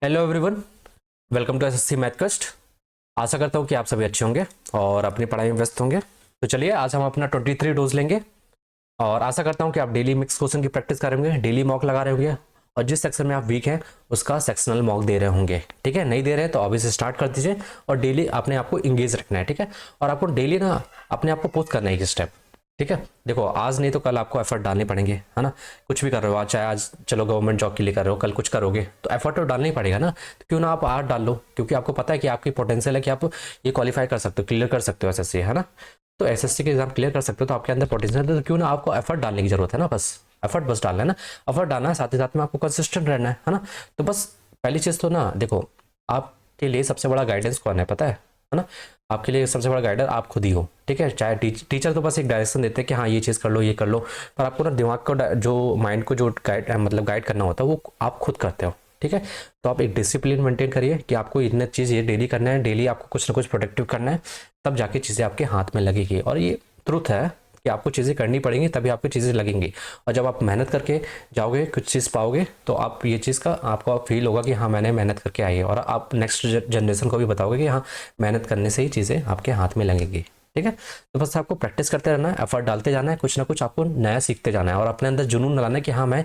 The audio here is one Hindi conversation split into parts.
Hello everyone, welcome to SSC math कस्ट। आशा करता हूँ कि आप सभी अच्छे होंगे और अपनी पढ़ाई में व्यस्त होंगे। तो चलिए आज हम अपना 23 डोज लेंगे और आशा करता हूँ कि आप डेली मिक्स क्वेश्चन की प्रैक्टिस कर रहे होंगे, डेली मॉक लगा रहे होंगे और जिस सेक्शन में आप वीक हैं उसका सेक्शनल मॉक दे रहे होंगे। ठीक है, नहीं दे रहे हैं तो अभी से स्टार्ट कर दीजिए और डेली अपने आप को इंगेज रखना है। ठीक है, और आपको डेली ना अपने आप को पोस्ट करना है एक स्टेप। ठीक है, देखो आज नहीं तो कल आपको एफर्ट डालने पड़ेंगे, है ना। कुछ भी कर रहे हो आज, चाहे आज चलो गवर्नमेंट जॉब के लिए कर रहे हो, कल कुछ करोगे तो एफर्ट तो डालना ही पड़ेगा ना। तो क्यों ना आप आज डाल लो, क्योंकि आपको पता है कि आपकी पोटेंशियल है कि आप ये क्वालिफाई कर सकते हो, क्लियर कर सकते हो एसएससी, है ना। तो एसएससी के एग्जाम क्लियर कर सकते हो तो आपके अंदर पोटेंशियल है, तो क्यों ना आपको एफर्ट डालने की जरूरत है ना। बस एफर्ट बस डालना है ना, एफर्ट डालना है, साथ ही साथ में आपको कंसिस्टेंट रहना है ना। तो बस पहली चीज़ तो ना देखो, आपके लिए सबसे बड़ा गाइडेंस कौन है पता है ना। आपके लिए सबसे बड़ा गाइडर आप खुद ही हो। ठीक है, चाहे टीचर तो बस एक डायरेक्शन देते हैं कि हाँ ये चीज़ कर लो, ये कर लो, पर आपको ना दिमाग को जो माइंड को जो गाइड करना होता है वो आप खुद करते हो। ठीक है, तो आप एक डिसिप्लिन मेंटेन करिए कि आपको इतने चीज़ ये डेली करना है, डेली आपको कुछ ना कुछ प्रोडक्टिव करना है, तब जाके चीज़ें आपके हाथ में लगेगी। और ये ट्रुथ है कि आपको चीज़ें करनी पड़ेंगी तभी आपको चीज़ें लगेंगी। और जब आप मेहनत करके जाओगे कुछ चीज़ पाओगे तो आप ये चीज़ का आपको फील होगा कि हाँ मैंने मेहनत करके आई है, और आप नेक्स्ट जनरेशन को भी बताओगे कि हाँ मेहनत करने से ही चीज़ें आपके हाथ में लगेंगी। ठीक है, तो बस आपको प्रैक्टिस करते रहना है, एफर्ट डालते जाना है, कुछ ना कुछ आपको नया सीखते जाना है और अपने अंदर जुनून लगाना है कि हाँ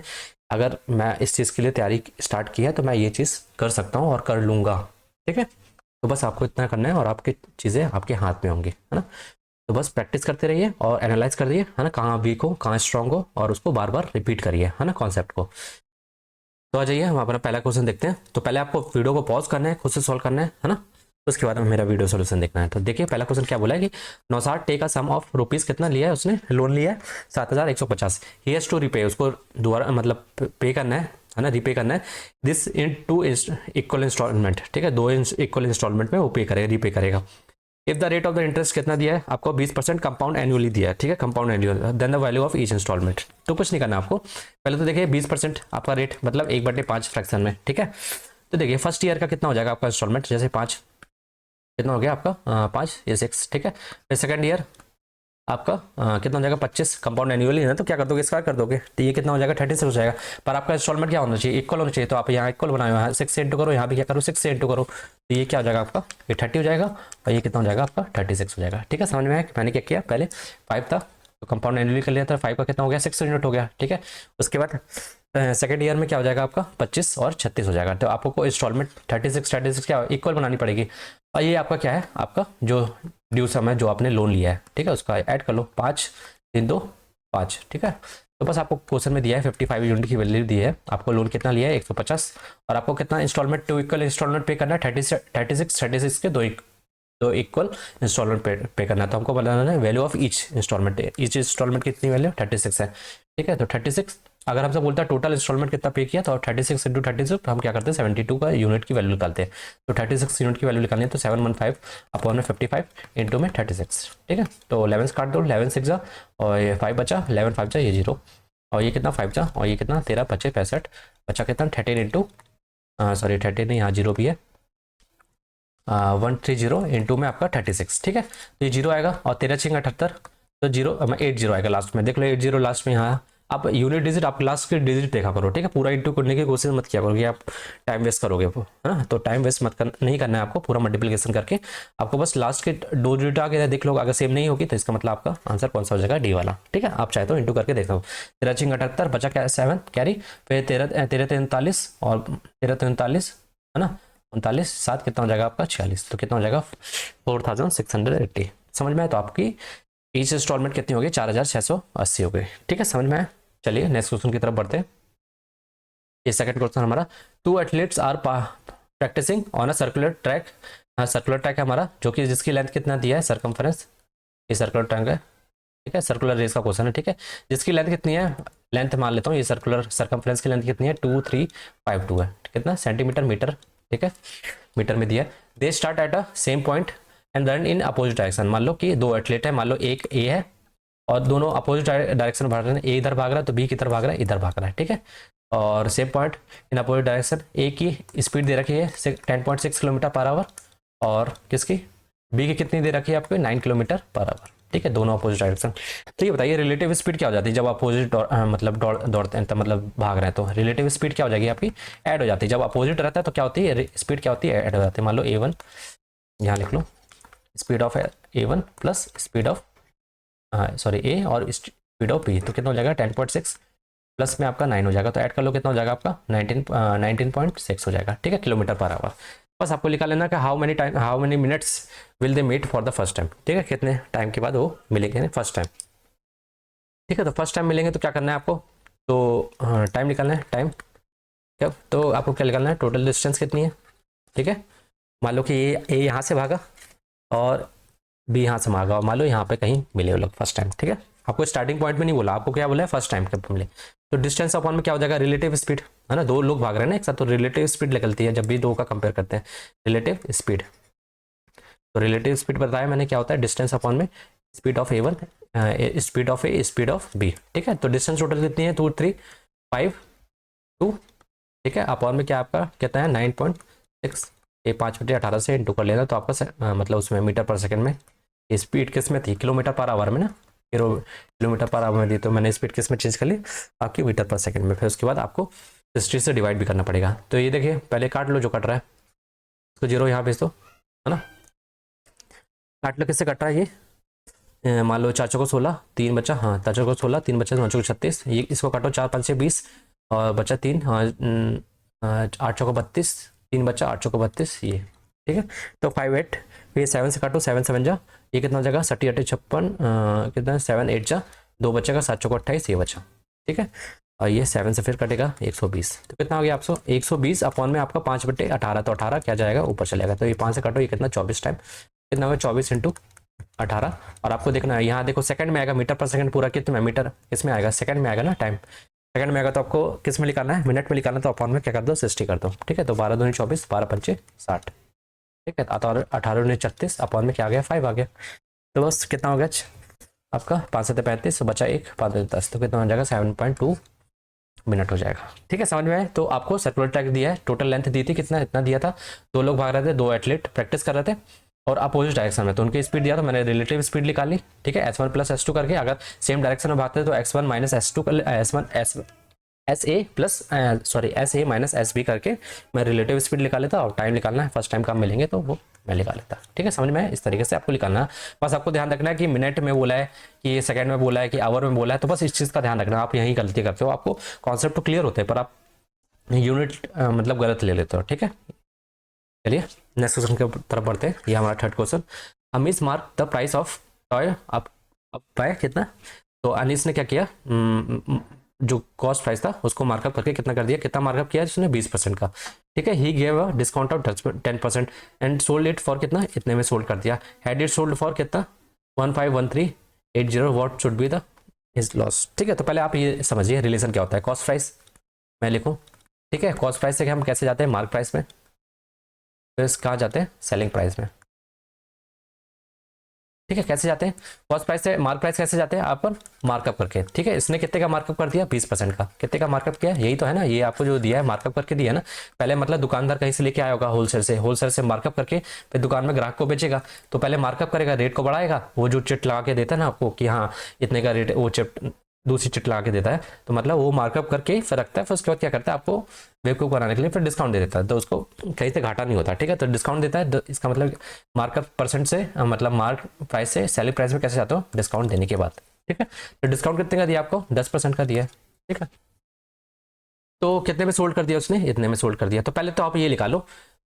अगर मैं इस चीज़ के लिए तैयारी स्टार्ट की है तो मैं ये चीज़ कर सकता हूँ और कर लूँगा। ठीक है, तो बस आपको इतना करना है और आपकी चीज़ें आपके हाथ में होंगी, है ना। तो बस प्रैक्टिस करते रहिए और एनालाइज कर दिए, है ना, कहाँ वीक हो कहाँ स्ट्रांग हो, और उसको बार बार रिपीट करिए, है ना, कॉन्सेप्ट को। तो आ जाइए हम अपना पहला क्वेश्चन देखते हैं। तो पहले आपको वीडियो को पॉज करना है, खुद से सॉल्व करना है ना। उसके बाद में मेरा वीडियो सोल्यूशन देखना है। तो देखिए पहला क्वेश्चन क्या बोला है कि नौसार टे का सम ऑफ रुपीज कितना लिया है, उसने लोन लिया है 7,150। ही हैज टू रिपे, उसको दोबारा मतलब पे करना है ना, रिपे करना है this in two equal instalment. ठीक है, दो इक्वल इंस्टॉलमेंट में वो पे करेगा, रिपे करेगा। If the rate of the interest कितना दिया है आपको, 20% कंपाउंड एनुअली दिया है। ठीक है, compound annual, then the value of each instalment. तो कुछ नहीं करना आपको, पहले तो देखिए 20% आपका रेट मतलब 1/5 फ्रैक्शन में। ठीक है, तो देखिए फर्स्ट ईयर का कितना हो जाएगा आपका इंस्टॉलमेंट, जैसे 5 कितना हो गया आपका 5 या 6। ठीक है, फिर सेकंड ईयर आपका कितना हो जाएगा 25, कंपाउंड एनुअली है ना, तो क्या कर दोगे स्क्वायर कर दोगे, तो ये कितना हो जाएगा 36 हो जाएगा। पर आपका इंस्टॉलमेंट क्या होना चाहिए, इक्वल होना चाहिए, तो आप यहाँ इक्वल बनाए हुआ 6 से इंटू करो, यहाँ भी क्या करो 6 से इंटू करो, तो ये क्या हो जाएगा आपका, ये 30 हो जाएगा और ये कितना हो जाएगा आपका 36 हो जाएगा। ठीक है, समझ में आया मैंने क्या किया, पहले 5 था तो कंपाउंड एनुअली कर लिया था, 5 का कितना हो गया 6 यूनिट हो गया। ठीक है, उसके बाद सेकंड ईयर में क्या हो जाएगा आपका 25 और 36 हो जाएगा। तो आपको इंस्टॉलमेंट 36 क्या इक्वल बनानी पड़ेगी। और ये आपका क्या है, आपका जो ड्यू सम है जो आपने लोन लिया है, ठीक है, उसका ऐड कर लो 5 3 2 5। ठीक है, तो बस आपको क्वेश्चन में दिया है 55 यूनिट की वैल्यू दी है, आपको लोन कितना लिया है 150, और आपको कितना इंस्टॉलमेंट टू इक्वल इंस्टॉलमेंट पे करना है 36 के दो इक्वल इंस्टॉलमेंट पे करना है। तो हमको बनाना है वैल्यू ऑफ ईच इंस्टॉलमेंट कितनी वैल्यू 36 है। ठीक है, तो 36 अगर हमसे बोलता है टोटल इंस्टॉलमेंट कितना पे किया तो 36 इंटू 36, तो हम क्या करते हैं 72 का यूनिट की वैल्यू निकालते हैं। तो 36 यूनिट की वैल्यू निकालनी है तो 715 अपॉन में 55 इंटू में 36। ठीक है, तो 11 काट दो, 11 6 जा और ये 5 बचा, 11 5 जा, ये 0 और ये कितना 5 जा और ये कितना 13 25 65 बचा कितना 13 इंटू 13 नहीं, यहाँ 0 भी है 130 इंटू में आपका 36। ठीक है, तो ये 0 आएगा और 13 6 78, तो 80 आएगा लास्ट में, देख लो 80 लास्ट में। यहाँ आप यूनिट डिजिट आप लास्ट के डिजिट देखा करो। ठीक है, पूरा इंटू करने की कोशिश मत किया करोगे, आप टाइम वेस्ट करोगे है ना। तो टाइम वेस्ट नहीं करना है आपको, पूरा मल्टीप्लिकेशन करके आपको बस लास्ट के 2 डिजिट आगे देख लो, अगर सेम नहीं होगी तो इसका मतलब आपका आंसर कौन सा हो जाएगा, डी वाला। ठीक है, आप चाहे तो इंटू करके देख लो। 13 6 78 बचा क्या 7 कैरी, फिर 13 39 और 13 है ना 39 7 कितना हो जाएगा आपका 46, तो कितना हो जाएगा 4680। समझ में आए, तो आपकी ईच इंस्टॉलमेंट कितनी होगी 4680 हो गई। ठीक है, समझ में आया। चलिए नेक्स्ट क्वेश्चन की तरफ बढ़ते हैं। ये सेकंड क्वेश्चन हमारा, 2 athletes are practising on a circular track. Circular track है हमारा, जो कि जिसकी लेंथ कितना दिया है सर्कमफ्रेंस, ये सर्कुलर ट्रैक है। ठीक है, सर्कुलर रेस का क्वेश्चन है। ठीक है, जिसकी लेंथ कितनी है, लेंथ मान लेता हूँ, ये सर्कुलर सर्कमफ्रेंस की लेंथ कितनी है 2352 है, कितना सेंटीमीटर मीटर। ठीक है, मीटर में दिया है। They start at a same point and run in opposite direction. मान लो कि 2 एथलीट है, मान लो एक ए है और दोनों अपोजिट डायरेक्शन में भाग रहे हैं, ए इधर भाग रहा है तो बी किधर भाग रहा है, इधर भाग रहा है। ठीक है, और same point in opposite direction, a की स्पीड दे रखी है 10.6 किलोमीटर पर आवर और किसकी बी की कितनी दे रखी है आपको 9 किलोमीटर पर आवर। ठीक है, दोनों अपोजिट डायरेक्शन। तो ये बताइए रिलेटिव स्पीड क्या हो जाती है जब अपोजिट मतलब दौड़ते हैं, तो मतलब भाग रहे हैं, तो रिलेटिव स्पीड क्या हो जाएगी आपकी, ऐड हो जाती है। जब अपोजिट रहता है तो क्या होती है, स्पीड क्या होती है, ऐड हो जाती है। मान लो A1, यहाँ लिख लो, speed of A1 plus speed of sorry A और स्पीड ऑफ B, तो कितना हो जाएगा 10.6 प्लस में आपका 9 हो जाएगा, तो ऐड कर लो कितना हो जाएगा आपका 19.6 हो जाएगा। ठीक है, किलोमीटर पर आवर। बस आपको लिखा लेना कि how many minutes will they meet for the first time. ठीक है, कितने टाइम के बाद वो मिलेंगे फर्स्ट टाइम। ठीक है, तो फर्स्ट टाइम मिलेंगे तो क्या करना है आपको, तो टाइम निकालना है, टाइम क्या, तो आपको क्या निकालना है, टोटल डिस्टेंस कितनी है। ठीक है, मान लो कि ए यहाँ से भागा और बी यहाँ से भागा, और मान लो यहाँ पे कहीं मिले वो लोग फर्स्ट टाइम। ठीक है, आपको स्टार्टिंग पॉइंट में नहीं बोला, आपको क्या बोला है, फर्स्ट टाइम कब मिले। तो डिस्टेंस अपॉन में क्या हो जाएगा, रिलेटिव स्पीड, है ना, दो लोग भाग रहे हैं ना एक साथ, तो रिलेटिव स्पीड निकलती है जब भी दो का कंपेयर करते हैं, रिलेटिव स्पीड। तो रिलेटिव स्पीड बताया मैंने क्या होता है, डिस्टेंस अपॉन में speed of A1, speed of A, speed of B। ठीक है, तो डिस्टेंस टोटल कितनी है, 2 3 5 2। ठीक है, अपॉन में क्या आपका कितना है, 9.6, ये 5/18 से इंटू कर लेना, तो आपका मतलब उसमें मीटर पर सेकंड में, स्पीड किस में थी, किलोमीटर पर आवर में ना, किलोमीटर पर आवर में दी, तो मैंने स्पीड किस में चेंज कर ली, आपकी मीटर पर सेकंड में। फिर उसके बाद आपको 60 से डिवाइड भी करना पड़ेगा। तो ये देखिए पहले काट लो जो कट रहा है, उसको 0 यहाँ भेज दो, है ना, काट लो, किससे कट रहा है ये, मान लो 4 चौको 16, 3 बचा, हाँ 4 चौको 16, 3 बचा, 9 चौको 36, ये इसको काटो, 4 5 20 और बचा 3, हाँ 8 चौको 32, 3 बचा, 8 चौको 32 ये। ठीक है, तो 5 8, फिर 7 से काटो, 7 7 जा, ये कितना हो जाएगा 60 8 56, कितना 7 8 जा, 2 बचेगा, 7 चौको 28 ये बचा। ठीक है, और ये 7 से फिर कटेगा 120, तो कितना हो गया आपको 120 अपॉन में आपका 5/18, तो 18 क्या जाएगा ऊपर चलेगा, तो ये 5 से काटो, ये कितना 24 टाइम, कितना होगा 24 इंटू 18। और आपको देखना है यहाँ देखो सेकंड में आएगा, मीटर पर सेकंड पूरा कितने में, मीटर इसमें आएगा, सेकंड में आएगा ना, टाइम सेकंड में आएगा, तो आपको किस में निकालना है, मिनट में निकालना, तो अपॉन में क्या कर दो 60 कर दो। ठीक है, तो 12 दूनी 24, 12 पंचे 60। ठीक है, 18 दूनी 36, अपॉन में क्या आ गया 5 आ गया, तो बस कितना हो गया आपका 5 7 35, बचा 1 5 10, तो कितना हो जाएगा 7.2 मिनट हो जाएगा। ठीक है, समझ में आए। तो आपको सर्कुलर ट्रैक दिया है, टोटल लेंथ दी थी कितना, इतना दिया था, 2 लोग भाग रहे थे, 2 एथलीट प्रैक्टिस कर रहे थे और अपोजिट डायरेक्शन में, तो उनकी स्पीड दिया, तो मैंने रिलेटिव स्पीड निकाली। ठीक है, S1 प्लस S2 करके, अगर सेम डायरेक्शन में भागते तो x1 माइनस S2 कर, SA plus sorry SA minus SB करके मैं रिलेटिव स्पीड निकाल लेता, और टाइम निकालना है फर्स्ट टाइम कब मिलेंगे तो वो मैं निकाल लेता। ठीक है, समझ में है, इस तरीके से आपको निकालना है। बस आपको ध्यान रखना है कि मिनट में बोला है, कि सेकंड में बोला है, कि आवर में बोला है, तो बस इस चीज़ का ध्यान रखना। आप यही गलती करते हो, आपको कॉन्सेप्ट तो क्लियर होते हैं पर आप यूनिट मतलब गलत ले लेते हो। ठीक है, चलिए नेक्स्ट क्वेश्चन की तरफ बढ़ते हैं। ये हमारा third question, Amish mark the price of toy up by कितना, तो अनीस ने क्या किया, जो कॉस्ट प्राइस था उसको मार्कअप करके कितना कर दिया, कितना मार्कअप किया उसने 20% का। ठीक है, he gave a discount of 10% and sold it for कितना, इतने में सोल्ड कर दिया। हैड इट सोल्ड फॉर कितना 151380, what should be the his loss. ठीक है, तो पहले आप ये समझिए रिलेशन क्या होता है, कॉस्ट प्राइस मैं लिखूँ। ठीक है, कॉस्ट प्राइस से हम कैसे जाते हैं मार्क प्राइस में, फिर कहाँ जाते हैं सेलिंग प्राइस में। ठीक है, कैसे जाते हैं कॉस्ट प्राइस से मार्क प्राइस कैसे जाते हैं, आप पर मार्कअप करके। ठीक है, इसने कितने का मार्कअप कर दिया 20% का, कितने का मार्कअप किया, यही तो है ना, ये आपको जो दिया है मार्कअप करके दिया है ना। पहले मतलब दुकानदार कहीं से लेके आया होगा होलसेल से मार्कअप करके फिर दुकान में ग्राहक को बेचेगा, तो पहले मार्कअप करेगा, रेट को बढ़ाएगा, वो जो चिट लगा के देता है ना आपको कि हाँ इतने का रेट, वो चिट दूसरी चिट लगा के देता है, तो मतलब वो मार्कअप करके फिर रखता है, फिर उसके बाद क्या करता है आपको बेवकूफ़ बनाने के लिए फिर डिस्काउंट दे देता है, तो उसको कहीं से घाटा नहीं होता। ठीक है, तो डिस्काउंट देता है, इसका मतलब मार्कअप परसेंट से मतलब मार्क प्राइस से सेलिंग प्राइस में कैसे जाते हो, डिस्काउंट देने के बाद। ठीक है, तो डिस्काउंट कितने का दिया आपको 10% का दिया है। ठीक है, तो कितने में सोल्ड कर दिया उसने, इतने में सोल्ड कर दिया। तो पहले तो आप ये निकालो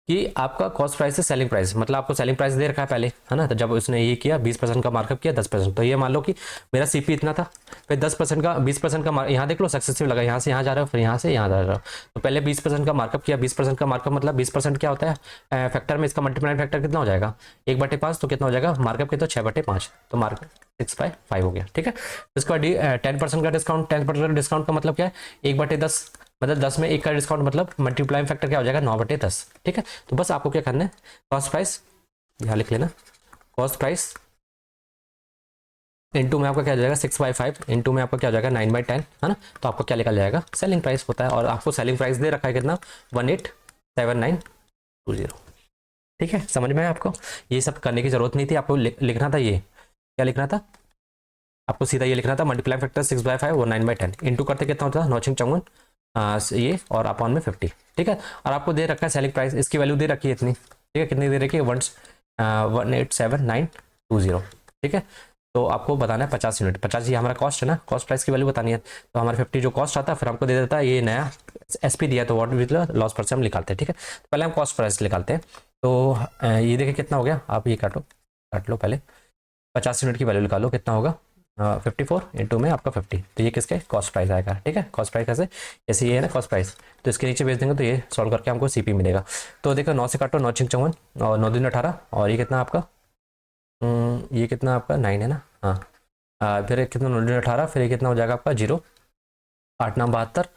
कि आपका कॉस्ट प्राइस से सेलिंग प्राइस, मतलब आपको सेलिंग प्राइस दे रखा है पहले, है ना, तो जब उसने ये किया 20% का मार्कअप किया 10%, तो ये मान लो कि मेरा सीपी इतना था, फिर 10% का 20% का यहाँ देख लो सक्सेसिव लगा, यहाँ से यहाँ जा रहा है, फिर यहाँ से यहाँ जा रहा है, तो पहले 20% का मार्कअप किया, 20% का मार्कअप मतलब 20% क्या होता है फैक्टर में, इसका मल्टीप्लाइंग फैक्टर कितना हो जाएगा 1/5, तो कितना हो जाएगा मार्कअप कितना 6/5, तो मार्कअप 6/5 हो गया। ठीक है, इसके बाद 10% का डिस्काउंट, 10% का डिस्काउंट का मतलब क्या है 1/10, मतलब 10 में 1 का डिस्काउंट, मतलब मल्टीप्लाइंग फैक्टर क्या हो जाएगा 9/10। ठीक है, तो बस आपको क्या करना है कॉस्ट प्राइस यहाँ लिख लेना, कॉस्ट प्राइस इनटू में आपका क्या हो जाएगा 6/5, इनटू में आपका क्या हो जाएगा 9/10, है ना, तो आपको क्या निकल जाएगा सेलिंग प्राइस होता है, और आपको सेलिंग प्राइस दे रखा है कितना 187920। ठीक है, समझ में आया आपको, ये सब करने की जरूरत नहीं थी, आपको लिखना था ये क्या लिखना था आपको, सीधा ये लिखना था मल्टीप्लाई फैक्टर 6/5 और 9/10 इंटू करते कितना होता है नौचिंग चौवन ये और अपॉन में 50, ठीक है। और आपको दे रखा है सेलिंग प्राइस, इसकी वैल्यू दे रखी है इतनी, ठीक है, कितनी दे रखी है 187,920, ठीक है। तो आपको बताना है 50 यूनिट, 50 ये हमारा कॉस्ट है ना, कॉस्ट प्राइस की वैल्यू बतानी है। तो हमारा 50 जो कॉस्ट आता है फिर हमको दे देता है ये नया एसपी दिया, तो व्हाट विद लॉस पर से हम निकालते हैं, ठीक है। तो पहले हम कॉस्ट प्राइस निकालते हैं। तो ये देखिए कितना हो गया, आप ये काट लो पहले, 50 यूनिट की वैल्यू निकालो, कितना होगा 54 इंटू में आपका 50, तो ये किसके कॉस्ट प्राइस आएगा, ठीक है। कॉस्ट प्राइस कैसे, जैसे ये है ना कॉस्ट प्राइस, तो इसके नीचे भेज देंगे तो ये सॉल्व करके हमको सीपी मिलेगा। तो देखो 9 से काटो, 9 6 54 और 9 दिन 18 और ये कितना आपका ये कितना आपका 9 है ना, हाँ। फिर कितना 9 दिन 18, फिर ये कितना हो जाएगा आपका 0, 8 9 72,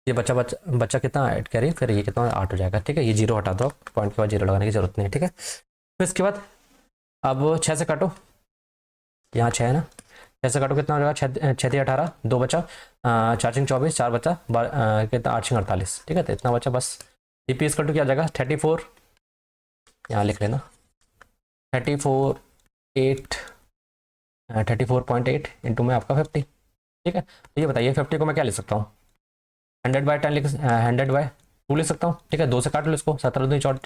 ये बच्चा कितना ऐड करिए, फिर ये कितना 8 हो जाएगा, ठीक है। ये 0 हटा दो, पॉइंट के बाद 0 लगाने की जरूरत नहीं है, ठीक है। फिर इसके बाद अब 6 से काटो, यहाँ 6 है ना, 6 से काटो कितना हो जाएगा 6 6 18, 2 बचा, 4 6 24, 4 बचा, कितना 8 6 48, ठीक है। तो इतना बचा बस। सीपी इस कटो क्या जाएगा 34, यहाँ लिख लेना 34.8 इंटू में आपका 50, ठीक है। तो ये बताइए 50 को मैं क्या लिख सकता हूँ 100/10 100/2 लिख सकता हूँ, ठीक है। 2 से काट लो इसको, 17 2 4,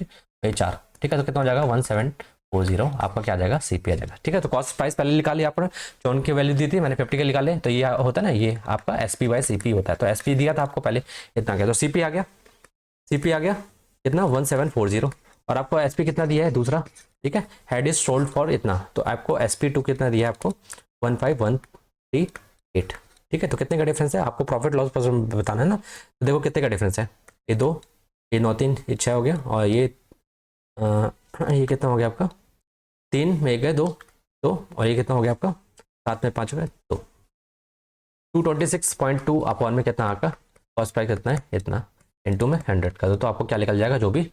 ठीक है। तो कितना हो जाएगा 1740 आपका क्या आ जाएगा सीपी आ जाएगा, ठीक है। तो कॉस्ट प्राइस पहले निकाली आपने, जो उनकी वैल्यू दी थी मैंने 50 के निकाले, तो ये होता है ना ये आपका SP/CP होता है। तो SP दिया था आपको पहले इतना गया, तो सीपी आ गया, कितना 1740, और आपको SP कितना दिया है दूसरा, ठीक है। हेड इज सोल्ड फॉर इतना, तो आपको SP2 कितना दिया है आपको 15138, ठीक है। तो कितने का डिफरेंस है आपको प्रॉफिट लॉस परसेंट बताना है ना, तो देखो कितने का डिफरेंस है, ये 2, ये 9 3 ये 6 हो गया, और ये कितना हो गया आपका 3 में गए 2 2, और ये कितना हो गया आपका 7 में 5 हो गया 2, 226.2 अपॉन में कितना आपका कॉस्ट प्राइस कितना है इतना इंटू में 100 का, तो आपको क्या निकल जाएगा जो भी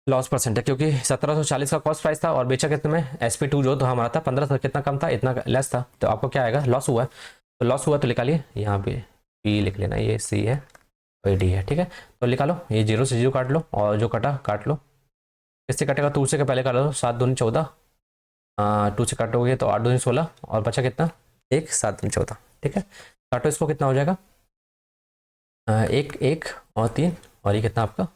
लॉस परसेंट है, क्योंकि 1740 का कॉस्ट प्राइस था और बेचा कितने में SP2 जो तो हमारा था 1500, कितना कम था इतना लेस था, तो आपको क्या आएगा लॉस हुआ है। तो लॉस हुआ तो निकालिए, यहाँ पे P लिख लेना, ये C है और D है, ठीक है। तो निकालो, ये 0 से 0 काट लो, और जो कटा काट लो, किससे कटेगा 2 से के पहले काट लो, 7 दूनी 14, 2 से काटोगे तो 8 दूनी 16, और बचा कितना 1 7 दूनी 14, ठीक है। काटो इसको, कितना हो जाएगा 1 1 और 3, और ये कितना आपका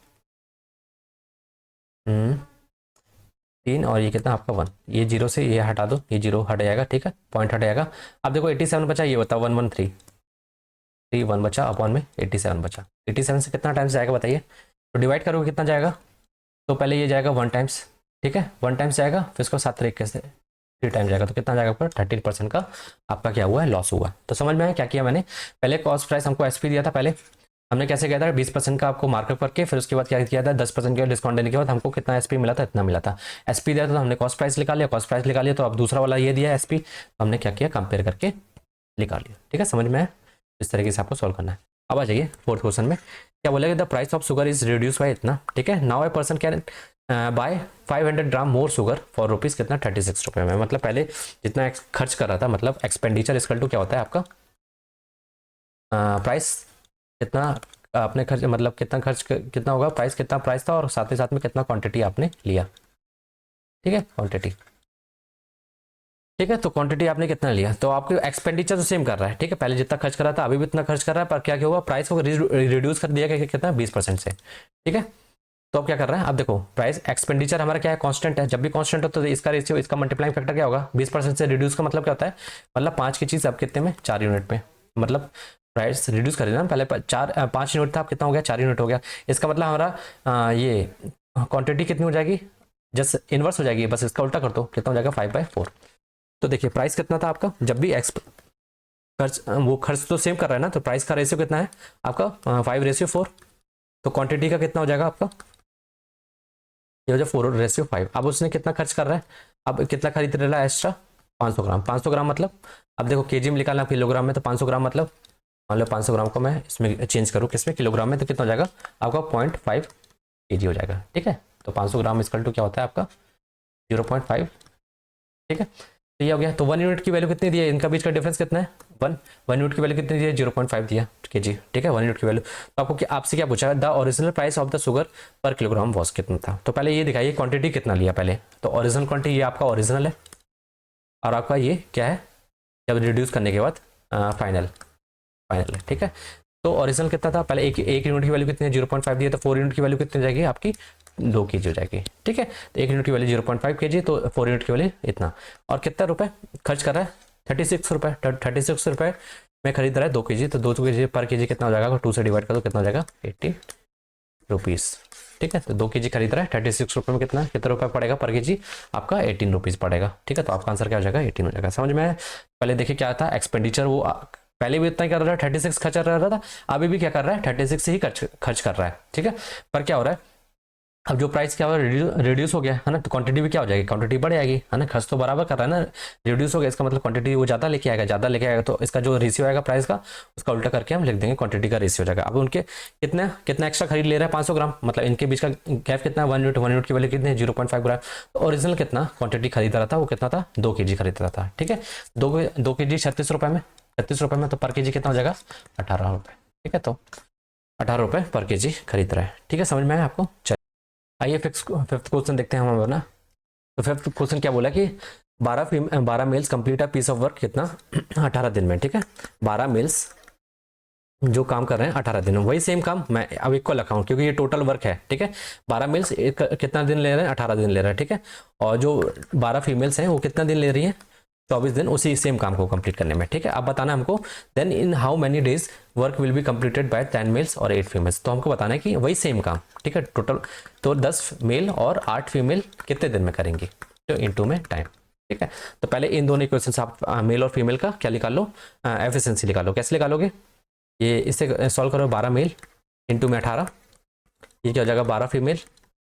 3, और ये कितना आपका 1, ये 0 से ये हटा दो, ये 0 हट जाएगा, ठीक है, पॉइंट हट जाएगा। अब देखो 87 बचा, ये बता 113 1 बचा अपॉन में 87 बचा, 87 से कितना टाइम्स जाएगा बताइए, तो डिवाइड करोगे कितना जाएगा, तो पहले ये जाएगा 1 टाइम्स, ठीक है, 1 टाइम्स जाएगा, फिर इसको 7 तरीके से 3 टाइम जाएगा, तो कितना जाएगा आपका 13% का आपका क्या हुआ है लॉस हुआ। तो समझ में आया क्या किया मैंने, पहले कॉस्ट प्राइस हमको SP दिया था, पहले हमने कैसे किया था 20% का आपको मार्कअप करके, फिर उसके बाद क्या किया था 10% का डिस्काउंट देने के बाद हमको कितना SP मिला था, इतना मिला था। SP दिया था तो हमने कॉस्ट प्राइस निकाल लिया, कॉस्ट प्राइस निकाल लिया, तो अब दूसरा वाला ये दिया SP, तो हमने क्या किया कंपेयर करके निकाल लिया, ठीक है। समझ में आया, इस तरीके से आपको सॉल्व करना है। अब आ जाइए 4th क्वेश्चन में, क्या बोलेगा the price of sugar is reduce by इतना, ठीक है। Now a person can buy 500 gram more sugar for rupees कितना 36 रुपये में, मतलब पहले जितना खर्च कर रहा था, मतलब एक्सपेंडिचर इक्वल टू क्या होता है आपका प्राइस कितना आपने खर्च, मतलब कितना होगा प्राइस, कितना प्राइस था और साथ ही साथ में कितना क्वांटिटी आपने लिया, ठीक है क्वांटिटी, ठीक है। तो क्वांटिटी आपने कितना लिया, तो आपके एक्सपेंडिचर तो सेम कर रहा है, ठीक है, पहले जितना खर्च कर रहा था अभी भी इतना खर्च कर रहा है, पर क्या क्या हुआ प्राइस को रिड्यूस कर दिया गया कितना 20% से, ठीक है। तो अब क्या कर रहा है, अब देखो प्राइस एक्सपेंडिचर हमारा क्या है कांस्टेंट है, जब भी कांस्टेंट हो तो इसका रेशियो, इसका मल्टीप्लाइंग फैक्टर क्या होगा 20% से रिड्यूस का मतलब क्या होता है, मतलब 5 की चीज़ अब कितने में 4 यूनिट में, मतलब प्राइस रिड्यूस कर देना, पहले 5 यूनिट था, अब कितना हो गया 4 यूनिट हो गया, इसका मतलब हमारा ये क्वांटिटी कितनी हो जाएगी जस्ट इन्वर्स हो जाएगी, बस इसका उल्टा कर दो, कितना हो जाएगा 5/4। तो देखिए प्राइस कितना था आपका, जब भी खर्च तो सेम कर रहा है ना, तो प्राइस का रेशियो कितना है आपका 5/4, तो क्वांटिटी का कितना हो जाएगा आपका ये हो जाए 4/5। अब उसने कितना खर्च कर रहा है, अब कितना खरीद रहा है एक्स्ट्रा 500 ग्राम, 500 ग्राम मतलब अब देखो केजी में निकालना किलोग्राम में, तो 500 ग्राम मतलब मान लो 500 ग्राम को मैं इसमें चेंज करूँ किसमें किलोग्राम में, तो कितना हो जाएगा आपका 0.5 kg हो जाएगा, ठीक है। तो 500 ग्राम इक्वल टू क्या होता है आपका 0.5, ठीक है। तो ये हो गया, तो 1 यूनिट की वैल्यू कितनी दी है, इनका बीच का डिफरेंस कितना है 1 यूनिट की वैल्यू कितनी दी है 0.5 दिया kg, ठीक है 1 यूनिट की वैल्यू। तो आपको आपसे क्या पूछा the original price of the sugar पर किलोग्राम वॉज कितना था, तो पहले ये दिखाइए क्वांटिटी कितना लिया पहले, तो ओरिजिनल क्वांटिटी ये आपका ओरिजिनल है, और आपका ये क्या है जब रिड्यूस करने के बाद फाइनल है, ठीक है। तो ओरिजिनल कितना था, पहले एक यूनिट की वैल्यू कितनी है 0.5 दिया, तो 4 यूनिट की वैल्यू कितनी जाएगी आपकी 2 kg हो जाएगी, ठीक है। तो 1 यूनिट की वैल्यू 0.5 kg, तो 4 यूनिट की वैल्यू इतना। और कितना रुपए खर्च कर रहा है 36 रुपये, 36 रुपये में खरीद रहा है 2 kg, तो 2 kg पर kg कितना हो जाएगा, 2 से डिवाइड कर दो कितना हो जाएगा 80 रुपीज़, ठीक है। तो 2 kg खरीद रहा है 36 रुपये में कितना रुपये पड़ेगा पर kg आपका 18 रुपीज़ पड़ेगा, ठीक है। तो आपका आंसर क्या हो जाएगा 18 हो जाएगा। समझ में आया? पहले देखिए क्या था एक्सपेंडिचर, वो पहले भी इतना ही कर रहा है 36 खर्च कर रहा था, अभी भी क्या कर रहा है 36 से ही खर्च कर रहा है, ठीक है। पर क्या हो रहा है अब जो प्राइस क्या हो रहा है रिड्यूस हो गया है ना, तो क्वांटिटी भी क्या हो जाएगी, क्वांटिटी बढ़ जाएगी है ना, खर्च तो बराबर कर रहा है ना, रिड्यूस हो गया इसका मतलब क्वांटिटी वो ज़्यादा लेके आएगा, तो इसका जो रेशियो आएगा प्राइस का उसका उल्टा करके हम लिख देंगे क्वांटिटी का रेशियो हो जाएगा। अब उनके कितना एक्स्ट्रा खरीद ले रहा है 500 ग्राम, मतलब इनके बीच का गैप कितना है 1 यूनिट की वैल्यू कितनी है 0.5 ग्राम। तो ओरिजिनल कितना क्वांटिटी खरीद रहा था वो कितना था 2 kg खरीद रहा था, ठीक है। 2 kg 36 रुपये में, 36 रुपये में, तो पर kg कितना हो जाएगा 18 रुपये, ठीक है। तो 18 रुपये पर kg खरीद रहा है, ठीक है। समझ में आया आपको? आइए फिफ्थ क्वेश्चन देखते हैं हम ना। तो फिफ्थ क्वेश्चन क्या बोला कि 12 males complete a piece of work कितना 18 दिन में, ठीक है। 12 मेल्स जो काम कर रहे हैं 18 दिन में, वही सेम काम मैं अब इक्वल रखा हूँ क्योंकि ये टोटल वर्क है, ठीक है। 12 मेल्स कितना दिन ले रहे हैं 18 दिन ले रहे हैं, ठीक है। और जो 12 फीमेल्स हैं वो कितना दिन ले रही हैं 24 दिन उसी सेम काम को कंप्लीट करने में, ठीक है। अब बताना हमको then in how many days work will be completed by 10 males और 8 फीमेल्स। तो हमको बताना है कि वही सेम काम, ठीक है, टोटल तो 10 मेल और 8 फीमेल कितने दिन में करेंगी, तो इनटू में टाइम, ठीक है। तो पहले इन दोनों इक्वेशन आप मेल और फीमेल का क्या निकाल लो, एफिशिएंसी निकालो। कैसे निकालोगे, ये इससे सॉल्व करो, 12 मेल इंटू में 18, ये क्या हो जाएगा 12 फीमेल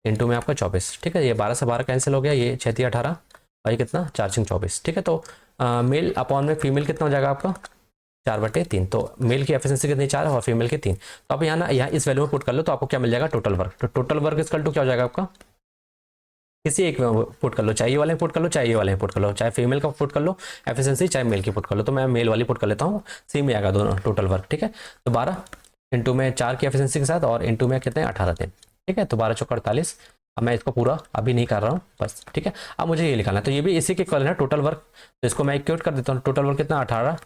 इंटू में आपका 24, ठीक है। ये 12 से 12 कैंसिल हो गया, ये 6 18 और ये कितना 4 6 24, ठीक है। तो मेल अपॉन में फीमेल कितना हो जाएगा आपका 4/3, तो मेल की एफिशिएंसी कितनी 4 और फीमेल की 3। तो आप यहाँ इस वैल्यू में पुट कर लो तो आपको क्या मिल जाएगा टोटल वर्क। तो टोटल वर्क इक्वल टू क्या हो जाएगा आपका, किसी एक में पुट कर लो, चाहे ये वाले पुट कर लो, चाहे ये वाले पुट कर लो, चाहे फीमेल का पुट कर लो एफिशिएंसी, चाहे मेल की पुट कर लो। तो मैं मेल वाली पुट कर लेता हूँ, सेम ही आएगा दोनों टोटल वर्क, ठीक है। तो 12 इंटू में 4 की एफिशिएंसी के साथ और इंटू में कितने 18 दिन, ठीक है। तो 12 चौका 48। अब मैं इसको पूरा अभी नहीं कर रहा हूँ बस, ठीक है। अब मुझे ये निकालना है, तो ये भी इसी के इक्वल है टोटल वर्क, तो इसको मैं इक्वेट कर देता हूँ। टोटल वर्क कितना 18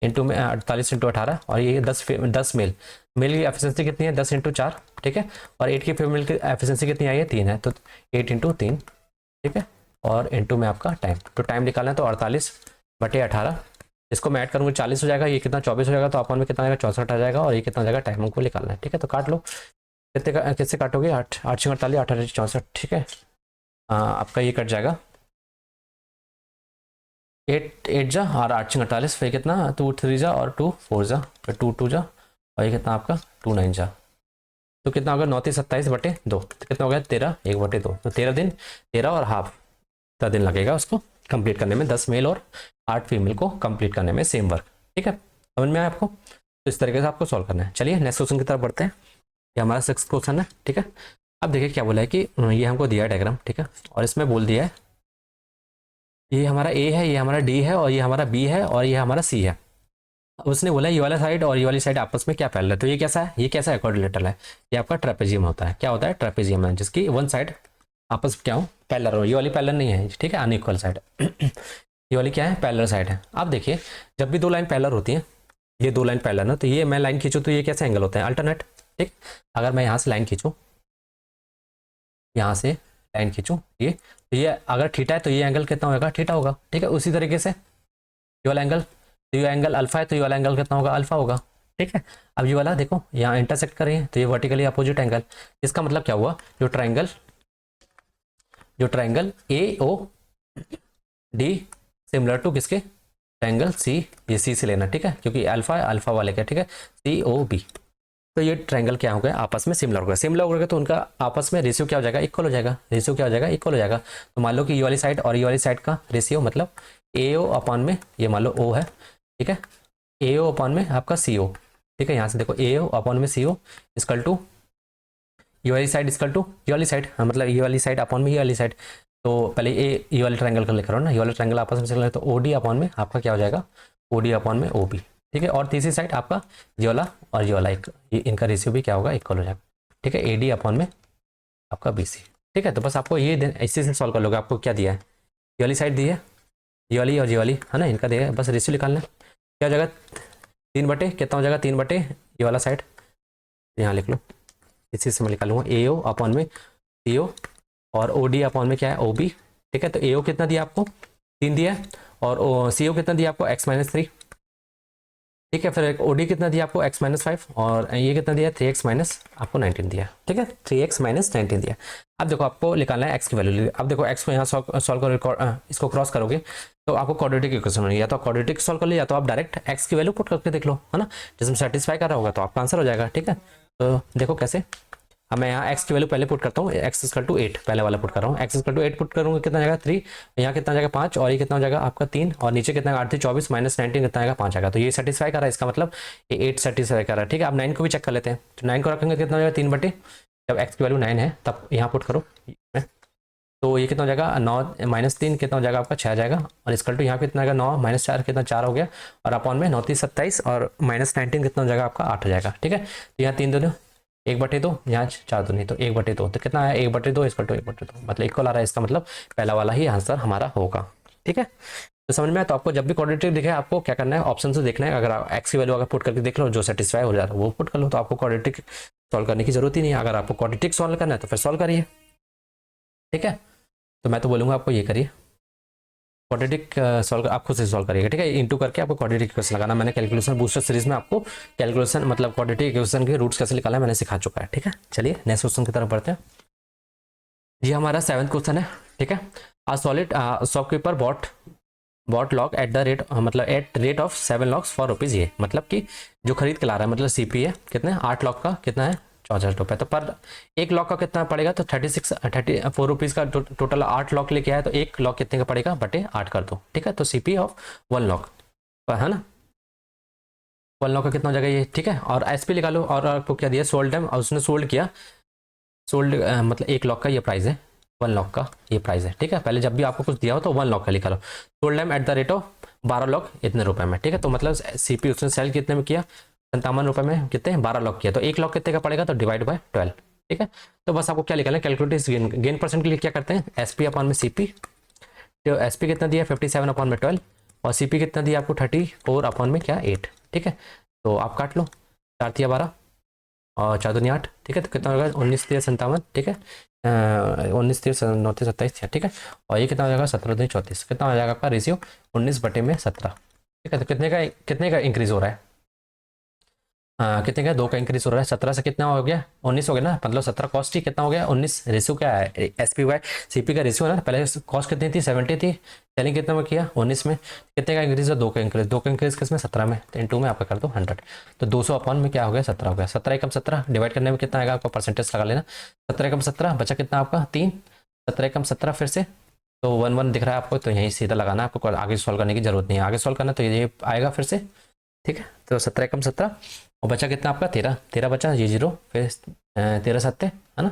इंटू में 48 इंटू 18 और ये 10 मेल की एफिशिएंसी कितनी है 10 इंटू 4, ठीक है। और 8 की फीमेल की एफिशिएंसी कितनी आई है 3 है, तो 8 इंटू 3, ठीक है। और इंटू में आपका टाइम, तो टाइम निकालना है तो 48/18, इसको मैं ऐड करूँगा 40 हो जाएगा, ये कितना 24 हो जाएगा, तो अपन में कितना आएगा 64 आ जाएगा, और ये कितना हो जाएगा टाइम हमको निकालना है, ठीक है। तो काट लो, कितने किससे काटोगे 8 8 6 48 18 64, ठीक है। आपका ये कट जाएगा 8 8 जा और 8 6 48, फिर कितना 2 3 जा और 2 4 जा, फिर 2 2 जा और ये कितना आपका 2 9 जा, तो कितना होगा 9 27/2, तो कितना हो गया 13 1/2, तो 13 दिन 13 और हाफ का दिन लगेगा उसको कंप्लीट करने में, 10 मेल और 8 फीमेल को कंप्लीट करने में सेम वर्क, ठीक है। समझ में आया आपको? तो इस तरीके से आपको सॉल्व करना है। चलिए नेक्स्ट क्वेश्चन की तरफ बढ़ते हैं, ये हमारा 6th क्वेश्चन है, ठीक है। अब देखिए क्या बोला है कि ये हमको दिया है डायग्राम, ठीक है, और इसमें बोल दिया है ये हमारा ए है, ये हमारा डी है, और ये हमारा बी है, और ये हमारा सी है। उसने बोला ये वाला साइड और ये वाली साइड आपस में क्या पैरेलल है, तो ये कैसा है, ये कैसा है क्वाड्रिलेटरल है, ये आपका ट्रेपेजियम होता है। क्या होता है ट्रेपेजियम है, जिसकी वन साइड आपस में क्या हो पैरेलल हो, ये वाली पैरेलल नहीं है, ठीक है, अनइक्वल साइड ये वाली क्या है पैरेलल साइड है। आप देखिए जब भी दो लाइन पैरेलल होती हैं, ये दो लाइन पैरेलल ना, तो ये मैं लाइन खींचूँ तो ये कैसे एंगल होता है अल्टरनेट, ठीक। अगर मैं यहाँ से लाइन खींचूँ, यहाँ से लाइन खींचूँ ये, तो ये अगर थीटा है तो ये एंगल कितना होगा थीटा होगा, ठीक है। उसी तरीके से ये वाला एंगल, तो ये एंगल अल्फा है, तो ये वाला एंगल कितना होगा अल्फा होगा, ठीक है। अब ये वाला देखो यहाँ इंटरसेक्ट कर रही है, तो ये वर्टिकली अपोजिट एंगल, इसका मतलब क्या हुआ जो triangle A O D similar to किसके ट्राइंगल सी, ये सी से लेना, ठीक है, क्योंकि अल्फा वाले का, ठीक है, सी ओ बी। तो ये ट्रायंगल क्या हो गया आपस में सिमिलर हो गया, तो उनका आपस में रेशियो क्या हो जाएगा इक्वल हो जाएगा, इक्वल हो जाएगा। तो मान लो कि ये वाली साइड और ये वाली साइड का रेशियो मतलब ए ओ अपॉन में ये मान लो ओ है, ठीक है, ए ओ अपॉन में आपका सी ओ, ठीक है। यहाँ से देखो ए ओ अपॉन में सी ओ इक्वल टू ये वाली साइड इक्वल टू ये वाली साइड, मतलब ये वाली साइड अपॉन में ये वाली साइड। तो पहले ये वाले ट्रायंगल का लिख रहा हूँ ना, ये वाला ट्रायंगल आपस में चल रहा है, तो ओ डी अपॉन में आपका क्या हो जाएगा ओ डी अपॉन में ओ बी, ठीक है। और तीसरी साइड आपका ये वाला और ये वाला इनका रेशियो भी क्या होगा इक्वल हो जाएगा, ठीक है, ए डी अपॉन में आपका बी सी, ठीक है। तो बस आपको ये इसी से सॉल्व कर लोगे। आपको क्या दिया है ये वाली साइड दी है ये वाली और ये वाली है ना, इनका देगा, बस रेशियो निकालना है। क्या हो जाएगा 3 बटे कितना हो जाएगा 3 बटे ये वाला साइड यहाँ लिख लो, इसी से मैं निकालूंगा ए ओ अपॉन में सी ओ और ओ डी अपॉन में क्या है ओ बी। ठीक है, तो ए ओ कितना दिया आपको 3 दिया है और सी ओ कितना दिया आपको x-3। ठीक है, फिर ओ डी कितना दिया आपको x-5 और ये कितना दिया 3x माइनस आपको 19 दिया। ठीक है, 3x माइनस 19 दिया। अब देखो आपको निकालना है x की वैल्यू। अब देखो x को यहाँ सॉल्व करो, इसको क्रॉस करोगे तो आपको क्वाड्रेटिक इक्वेशन बनेगी, या तो क्वाड्रेटिक सॉल्व कर लो या तो आप डायरेक्ट x की वैल्यू पुट करके देख लो, है ना, जिसमें सेटिस्फाई कर रहा होगा तो आपका आंसर हो जाएगा। ठीक है, तो देखो कैसे, अब मैं यहाँ x की वैल्यू पहले पुट करता हूँ, x=8 पहले वाला पुट कर रहा हूँ, x=8 पुट करूँगा कितना जाएगा 3, यहाँ कितना जाएगा 5 और ये कितना हो जाएगा आपका 3 और नीचे कितना 8 3 24 माइनस 19 कितना आएगा 5 आएगा। तो ये सेटिस्फाई कर रहा है, इसका मतलब ये 8 सेटिस्फाई कर रहा है। ठीक है, अब 9 को भी चेक कर लेते हैं, तो 9 को रखेंगे कितना हो जाएगा 3 बटे, जब x की वैल्यू 9 है तब यहाँ पुट करो, तो ये कितना हो जाएगा 9 माइनस 3 कितना हो जाएगा आपका 6 आ जाएगा और इसकल टू यहाँ कितना आएगा 9 माइनस 4 कितना 4 हो गया और अपॉन में 9 3 27 और माइनस 19 कितना हो जाएगा आपका 8 हो जाएगा। ठीक है, तो यहाँ 3 दो 1/2 यहाँ 4 दो नहीं तो 1/2, तो कितना है 1/2 इसकल टू 1/2 मतलब इक्वल आ रहा है, इसका मतलब पहला वाला ही आंसर हमारा होगा। ठीक है, तो समझ में आया। तो आपको जब भी क्वाड्रेटिक दिखे आपको क्या करना है, ऑप्शन से देखना है, अगर आप एक्स की वैल्यू अगर पुट करके देख लो जो सेटिस्फाई हो जाता है वो पुट कर लो, तो आपको क्वाड्रेटिक सॉल्व करने की जरूरत ही नहीं है। अगर आपको क्वाड्रेटिक सॉल्व करना है तो फिर सॉल्व करिए। ठीक है, तो मैं तो बोलूँगा आपको ये करिए क्वाड्रेटिक सॉल्व, आप खुद से सॉल्व करिएगा। ठीक है, इंटू करके आपको क्वाड्रेटिक इक्वेशन लगाना, मैंने कैलकुलेशन बूस्टर सीरीज में आपको कैलकुलेशन मतलब क्वाड्रेटिक इक्वेशन के रूट्स कैसे निकाला मैंने सिखा चुका है। ठीक है, चलिए नेक्स्ट क्वेश्चन की तरफ बढ़ते हैं। ये हमारा 7वां क्वेश्चन है। ठीक है, a solid shopkeeper bought lock at the rate मतलब at rate of 7 locks for rupees, ये मतलब कि जो खरीद के ला रहा है मतलब सीपी है कितने 8 लॉक का कितना है 64 रुपये, तो पर एक लॉक का कितना पड़ेगा तो 34 रुपीज़ का टोटल 8 लॉक लेके आया तो एक लॉक कितने का पड़ेगा बटे 8 कर दो। ठीक है, तो सीपी ऑफ 1 लॉक है ना, 1 लॉक का कितना हो जाएगा ये। ठीक है, और एसपी निकालो और आपको क्या दिया सोल्ड टाइम और उसने सोल्ड किया, सोल्ड मतलब एक लॉक का ये प्राइस है, 1 लॉक का ये प्राइस है। ठीक है, पहले जब भी आपको कुछ दिया हो तो 1 लॉक का लिखा लो, sold time at the rate of 12 lock इतने रुपए में। ठीक है, तो मतलब सीपी उसने सेल कितने में किया 57 रुपये में, कितने 12 लॉक किया, तो एक लॉक कितने का पड़ेगा तो डिवाइड बाय 12। ठीक है, तो बस आपको क्या निकालना है कैलकुलेट गेन परसेंट के लिए क्या करते हैं एसपी अपॉन में सीपी, तो एसपी कितना दिया 57 अपॉन में 12 और सीपी कितना दिया आपको 34 अपॉन में क्या 8। ठीक है, तो आप काट लो 4 तिया 12 और 4 दूनी 8। ठीक है, तो कितना होगा 19 तिया 57। ठीक है, 19 तिया 9 तिया 27। ठीक है, और ये कितना हो जाएगा 17 दूनी 34, कितना हो जाएगा आपका रेशियो 19/17। ठीक है, तो कितने का इंक्रीज हो रहा है कितने का 2 का इंक्रीज हो रहा है, 17 से कितना हो गया 19 हो गया ना, मतलब 17 कॉस्ट ही कितना हो गया 19, रेशियो क्या है एसपी बाय सीपी का रेशियो है ना, पहले कॉस्ट कितनी थी 70 थी, सेलिंग कितना में किया 19 में, कितने का इंक्रीज है 2 का इंक्रीज, 2 का इंक्रीज किसमें 17 में, तो इनटू में आपका कर दो 100, तो 200 अपॉन में क्या हो गया 17 हो गया, 17 एकम 17 डिवाइड करने में कितना आएगा आपका परसेंटेज लगा लेना, 17 एकम 17 बचा कितना आपका 3, 17 एकम 17 फिर से तो 1 1 दिख रहा है आपको, तो यहीं सीधा लगाना है आपको, आगे सॉल्व करने की जरूरत नहीं है, आगे सॉल्व करना तो ये आएगा फिर से। ठीक है, तो 17 एकम 17 और बचा कितना आपका 13 बचा, ये 0 फिर 13 सत्ते है ना,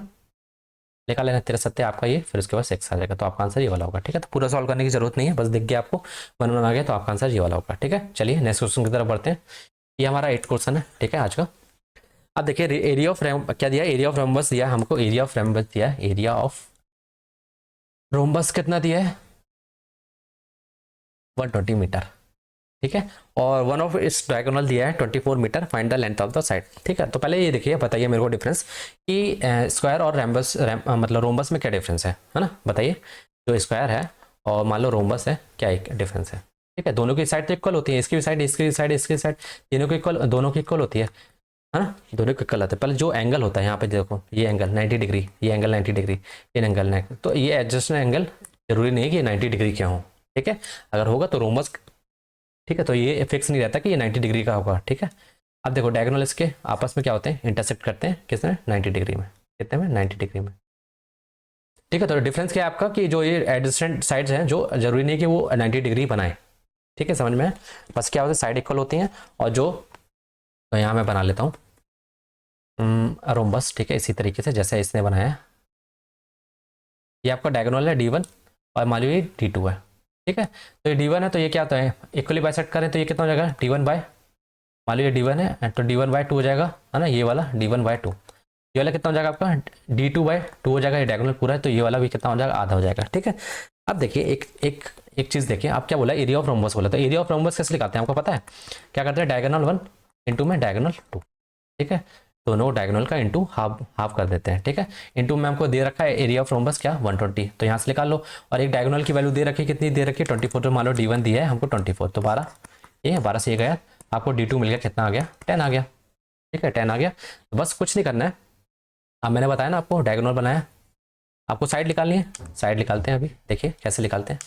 निकाल लेना 13 सत्ते आपका ये, फिर उसके बाद 6 आ जाएगा, तो आपका आंसर ये वाला होगा। ठीक है, तो पूरा सॉल्व करने की जरूरत नहीं है, बस दिख गया आपको 1 1 आ गया तो आपका आंसर ये वाला होगा। ठीक है, चलिए नेक्स्ट क्वेश्चन की तरफ बढ़ते हैं। ये हमारा 8 क्वेश्चन है। ठीक है, आज का अब देखिए एरिया ऑफ क्या दिया, एरिया ऑफ रोम्बस दिया हमको, एरिया ऑफ रोम्बस दिया, एरिया ऑफ रोम्बस कितना दिया है 120 मीटर। ठीक है, और वन ऑफ इस डायगोनल दिया है 24 metre, find the length of the side. ठीक है, तो पहले ये देखिए बताइए मेरे को डिफरेंस कि स्क्वायर और मतलब रोम्बस में क्या डिफरेंस है ना, बताइए जो स्क्वायर है और मान लो रोम्बस है क्या एक डिफरेंस है। ठीक है, दोनों की साइड तो इक्वल होती है, इसकी भी साइड इसकी साइड इसकी साइड तीनों की इक्वल, दोनों की इक्वल होती है ना, दोनों की इक्वल होता है। पहले जो एंगल होता है यहाँ पे देखो ये एंगल 90 डिग्री, ये एंगल 90 डिग्री, ये एंगल 90, तो ये एडजस्टमेंट एंगल जरूरी नहीं है कि 90 डिग्री क्या हो। ठीक है, अगर होगा तो रोम्बस, ठीक है, तो ये फिक्स नहीं रहता कि ये 90 डिग्री का होगा। ठीक है, अब देखो डायगोनल इसके आपस में क्या होते हैं इंटरसेक्ट करते हैं किसमें 90 डिग्री में, कितने में 90 डिग्री में। ठीक है, तो डिफरेंस क्या है आपका कि जो ये एडजेसेंट साइड्स हैं जो जरूरी नहीं कि वो 90 डिग्री बनाए। ठीक है, समझ में है, बस क्या होता है साइड इक्वल होती हैं और जो, तो यहाँ मैं बना लेता हूँ रोम्बस। ठीक है, इसी तरीके से जैसे इसने बनाया है, ये आपका डायगोनल है D1 और मान लीजिए D2 है। ठीक है, तो ये D1 है तो ये क्या होता है इक्वली बाइसेक्ट करें तो ये कितना हो जाएगा D1 बाय, मान लीजिए D1 है तो D1/2 हो जाएगा है ना, ये वाला D1/2, ये वाला कितना हो जाएगा आपका D2/2 हो जाएगा, ये डायगोनल पूरा है तो ये वाला भी कितना हो जाएगा आधा हो जाएगा। ठीक है, अब देखिए एक एक चीज़ देखिए, आप क्या बोला, एरिया ऑफ रोम्बस बोला, तो एरिया ऑफ रोम्बस कैसे निकालते हैं आपको पता है? क्या करते हैं, डायगोनल 1 इंटू में डायगोनल 2, ठीक है, दोनों डायगोनल का इंटू हाफ हाफ कर देते हैं, ठीक है। इंटू में हमको दे रखा है एरिया ऑफ रोम्बस क्या 120, तो यहाँ से निकाल लो। और एक डायगोनल की वैल्यू दे रखी है, कितनी दे रखी है 24, तो मान लो D1 दिया है हमको 24, तो 12, ये 12 से ये गया, आपको D2 मिल गया, कितना आ गया 10 आ गया, ठीक है 10 आ गया। तो बस कुछ नहीं करना है, अब मैंने बताया ना आपको डायगोनल बनाया, आपको साइड निकालनी है, साइड निकालते हैं, अभी देखिए कैसे निकालते हैं।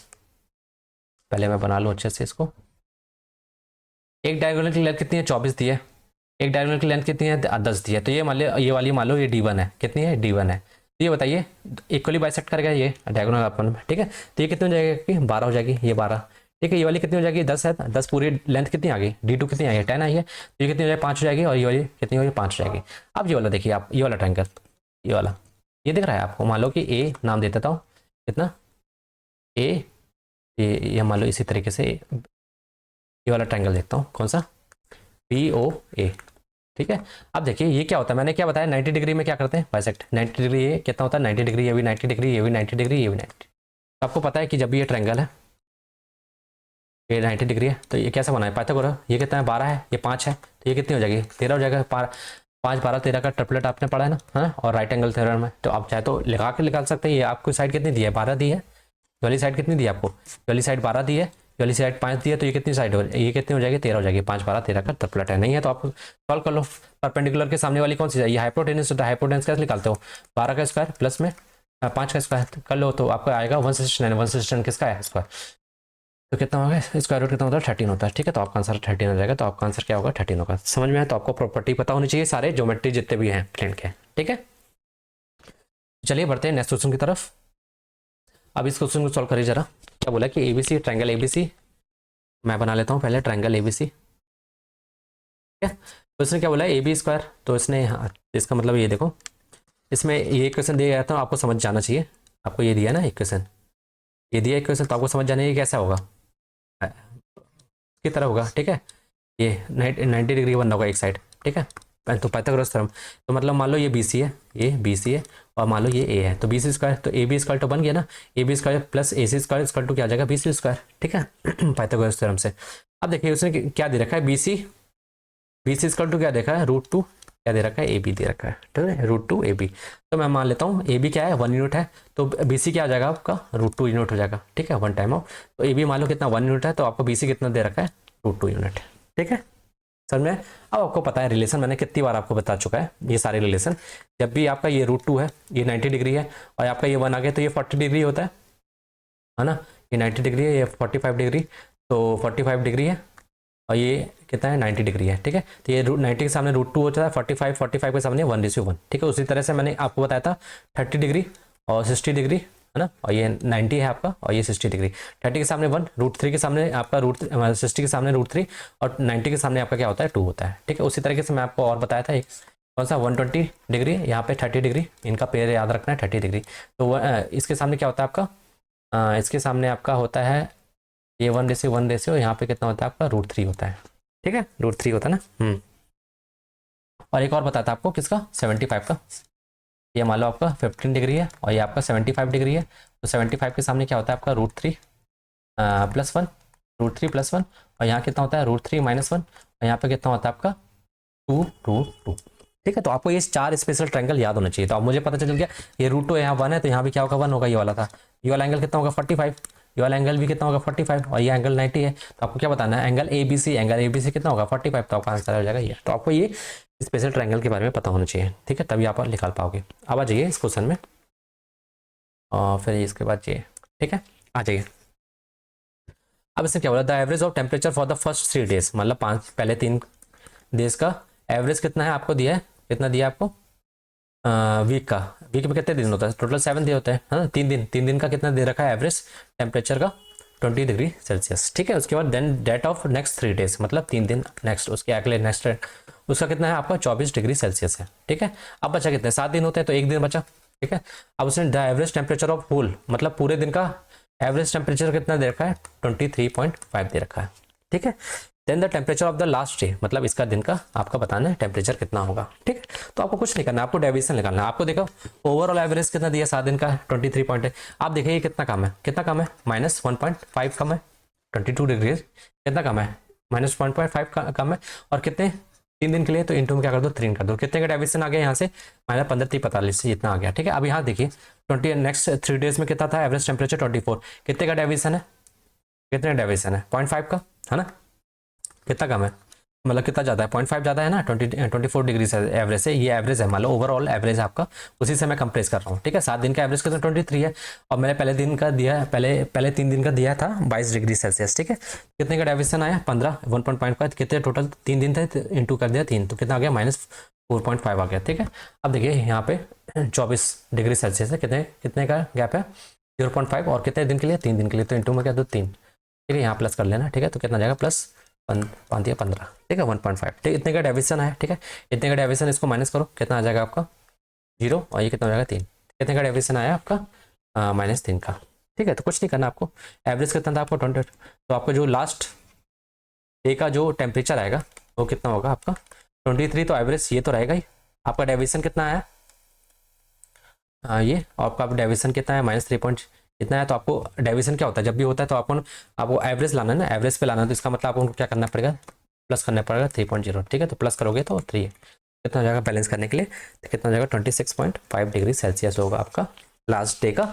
पहले मैं बना लूँ अच्छे से इसको। एक डायगोनल की लेंथ कितनी है 24 दी है, एक डायगोनल की लेंथ कितनी है 10 दी है, तो ये मान लो, ये वाली मान लो ये D1 है, कितनी है D1 है, तो ये बताइए इक्वली बाइसेक्ट करेगा ये डायगोनल अपन में, ठीक है। तो ये कितनी हो जाएगी 12 हो जाएगी, ये 12, ठीक है। ये वाली कितनी हो जाएगी 10 है, 10 पूरी लेंथ कितनी आ गई, D2 कितनी आई है 10 आई है, तो ये कितनी हो जाएगी 5 हो जाएगी, और ये वाली कितनी हो जाएगी 5 हो जाएगी। अब ये वाला देखिए आप, ये वाला ट्रायंगल, ये वाला, ये दिख रहा है आपको, मान लो कि ए नाम दे देता हूँ, कितना ए, ये मान लो इसी तरीके से ये वाला ट्रायंगल देखता हूँ, कौन सा POA, ठीक है। अब देखिए ये क्या होता है, मैंने क्या बताया 90 डिग्री में क्या करते हैं बाइसेक्ट, 90 डिग्री ये कितना होता है 90 डिग्री, ये भी 90 डिग्री, ये भी 90 डिग्री, ये भी 90। तो आपको पता है कि जब भी ये ट्रायंगल है ये 90 डिग्री है, तो ये कैसा बना है पाइथागोरस, ये कितना है 12 है, ये 5 है, तो ये कितनी हो जाएगी 13 हो जाएगा। 5 12 13 का ट्रिपलेट आपने पढ़ा है ना, हाँ, और राइट एंगल थ्योरम में, तो आप चाहे तो लगा के निकाल सकते हैं। ये आपको साइड कितनी दी है 12 दी है, वाली साइड कितनी दी है आपको, वाली साइड 12 दी है, वाली साइड 5 दी है, तो ये कितनी साइड हो, ये कितनी हो जाएगी 13 हो जाएगी, 5 12 13 का ट्रिपलेट है, नहीं है तो आप सॉल्व कर लो। परपेंडिकुलर के सामने वाली कौन सी है, ये हाइपोटेनस होता है, हाइपोटेनस कैसे निकालते हो 12 का स्क्वायर प्लस में 5 का स्क्वायर कर लो, तो आपको आएगा 169, 169 किसका है स्क्वायर, तो कितना होगा स्क्वायर रूट कितना होता है 13 होता है, ठीक है। तो आपका आंसर 13 हो जाएगा, तो आपका आंसर क्या होगा 13 होगा। समझ में आया? तो आपको प्रॉपर्टी पता होनी चाहिए सारे ज्योमेट्री जितने भी हैं प्लेन के, ठीक है। चलिए बढ़ते हैं नेक्स्ट क्वेश्चन की तरफ। अब इस क्वेश्चन को सॉल्व करिए जरा। क्या बोला कि ABC ट्रायंगल ABC, मैं बना लेता हूँ पहले ट्रायंगल ABC, ठीक है। तो इसने क्या बोला AB स्क्वायर, तो इसने हाँ, इसका मतलब ये देखो, इसमें ये इक्वेशन दिया गया था, आपको समझ जाना चाहिए, आपको ये दिया ना इक्वेशन, ये दिया इक्वेशन, तो आपको समझ जाना है कैसा होगा, की तरह होगा, ठीक है। ये 90 डिग्री बनना होगा एक साइड, ठीक है, तो पाइथागोरस थ्योरम, तो मतलब मान लो ये BC है, ये BC है, और मान लो ये A है, तो BC स्क्वायर, तो AB स्क्वायर तो बन गया ना, AB square plus AC square equal to क्या आ जाएगा BC स्क्वायर, ठीक है, पाइथागोरस थ्योरम से। अब देखिए उसने क्या दे रखा है BC इक्वल टू क्या देखा है √2, क्या दे रखा है AB दे रखा है, ठीक है, √2 AB, तो मैं मान लेता हूँ AB क्या है 1 यूनिट है, तो BC क्या आ जाएगा आपका √2 यूनिट हो जाएगा, ठीक है, 1 टाइम ऑफ, तो AB मान लो कितना 1 यूनिट है, तो आपको BC कितना दे रखा है √2 यूनिट, ठीक है। सर में अब आपको पता है रिलेशन, मैंने कितनी बार आपको बता चुका है ये सारे रिलेशन, जब भी आपका ये √2 है, ये 90 डिग्री है, और आपका ये 1 आ गया, तो ये 40 डिग्री होता है ना, ये 90 डिग्री है, ये 45 डिग्री, तो 45 डिग्री है, और ये कितना है 90 डिग्री है, ठीक है। तो ये 90 के सामने √2 हो जाता है, 45 के सामने 1:1, ठीक है। उसी तरह से मैंने आपको बताया था 30 डिग्री और 60 डिग्री है ना, और ये 90 है आपका, और ये 60 डिग्री, 30 के सामने 1, √3 के सामने आपका 60 के सामने √3, और 90 के सामने आपका क्या होता है 2 होता है, ठीक है। उसी तरीके से मैं आपको और बताया था एक कौन सा 120 डिग्री, यहाँ पे 30 डिग्री, इनका पेयर याद रखना है 30 डिग्री, तो इसके सामने क्या होता है आपका, इसके सामने आपका होता है ये 1:1 रेशियो, यहाँ पे कितना होता है आपका √3 होता है, ठीक है, √3 होता है ना। और एक और बताता आपको किसका 75 का, ये मान लो आपका 15 डिग्री है, और ये आपका 75 डिग्री है, तो 75 के सामने क्या होता है आपका √3 + 1, √3 + 1, और यहाँ कितना होता है √3 - 1, और यहाँ पे कितना होता है आपका 2 ठीक है। तो आपको ये 4 स्पेशल ट्रायंगल याद होना चाहिए। तो अब मुझे पता चल गया ये √2 यहाँ 1 है, तो यहाँ भी क्या होगा 1 होगा, ये वाला था, ये वाला एंगल कितना होगा 45, ये वाला एंगल भी कितना होगा 45, और ये एंगल 90 है, तो आपको क्या बताना है एंगल ABC कितना होगा 45, तो आपका आंसर हो जाएगा ये। तो आपको ये स्पेशल ट्रायंगल के बारे में पता होना चाहिए, ठीक है, तभी आप निकाल पाओगे। अब आ जाइए इस क्वेश्चन में, और फिर इसके बाद ये, ठीक है, आ जाइए। अब इसने क्या बोला, the average of temperature for the first 3 days, मतलब पहले 3 डेज का एवरेज कितना है आपको दिया है, कितना दिया आपको वीक में कितने दिन होता है, टोटल 7 दिन होते हैं, है ना, 3 दिन का कितना दे रखा है एवरेज टेम्परेचर का 20 डिग्री सेल्सियस, ठीक है। उसके बाद then date of next 3 days, मतलब 3 दिन नेक्स्ट, उसके अगले नेक्स्ट उसका कितना है आपका 24 डिग्री सेल्सियस है, ठीक है। अब बचा कितने 7 दिन होते हैं, तो 1 दिन बचा, ठीक है। अब उसने the average temperature of whole, मतलब पूरे दिन का एवरेज टेम्परेचर कितना दे रखा है 23.5 दे रखा है, ठीक है। Then the temperature of the last day, मतलब इसका दिन का आपका बताना है टेम्परेचर कितना होगा, ठीक है। तो आपको कुछ नहीं करना, आपको डेविएशन निकालना है। आपको देखो ओवरऑल एवरेज कितना दिया 7 दिन का, 23 पॉइंट है। आप देखिए ये कितना कम है, कितना कम है, -1.5 कम है, 22 डिग्री कितना कम है, -1.5 कम है। और कितने 3 दिन के लिए, तो इंटू में क्या कर दो 3 कर दो, कितने का डेविएशन आ गया यहाँ से, -15 से इतना आ गया, ठीक है। अब यहाँ देखिए 20 नेक्स्ट 3 डेज में कितना था एवरेज टेम्परेचर 24, कितने का डेविएशन है, कितने डेविएशन है 0.5 का, है ना, कितना कम है, मतलब कितना ज़्यादा है 0.5 ज़्यादा है ना, 24 डिग्री से एवरेज से, ये एवरेज है, मान लो ओवरऑल एवरेज आपका, उसी से मैं कंप्रेस कर रहा हूँ, ठीक है। 7 दिन का एवरेज कितना 23 है, और मैंने पहले दिन का दिया, पहले 3 दिन का दिया था 22 डिग्री सेल्सियस, ठीक है। कितने का डेविएशन आया 15, 1.5 कितने टोटल 3 दिन थे, इंटू कर दिया 3, तो कितना आ गया -4.5 आ गया, ठीक है। अब देखिए यहाँ पे 24 डिग्री सेल्सियस है, कितने का गैप है 0.5, और कितने दिन के लिए 3 दिन के लिए, तो इंटू में क्या दो 3, ठीक है, यहाँ प्लस कर लेना, ठीक है। तो कितना जाएगा प्लस 15, ठीक है 1.5, ठीक है। इतने का डेविएशन है, ठीक है। इतने का डेविएशन, इसको माइनस करो, कितना आ जाएगा आपका 0, और ये कितना हो जाएगा 3, कितने का डेविएशन आया आपका -3 का, ठीक है। तो कुछ नहीं करना आपको, एवरेज कितना था आपको 20, तो आपको जो लास्ट डे का जो टेम्परेचर आएगा वो कितना होगा आपका 23, तो एवरेज ये तो रहेगा ही। आपका डेविएशन कितना आया, ये आपका डेविएशन कितना है -3 पॉइंट इतना है। तो आपको डेविएशन क्या होता है, जब भी होता है तो आपको एवरेज लाना है ना, एवरेज पे लाना है, तो इसका मतलब आपको क्या करना पड़ेगा, प्लस करना पड़ेगा 3.0, ठीक है। तो प्लस करोगे तो 3 है, कितना हो जाएगा बैलेंस करने के लिए, तो कितना हो जाएगा 26.5 डिग्री सेल्सियस होगा आपका लास्ट डे का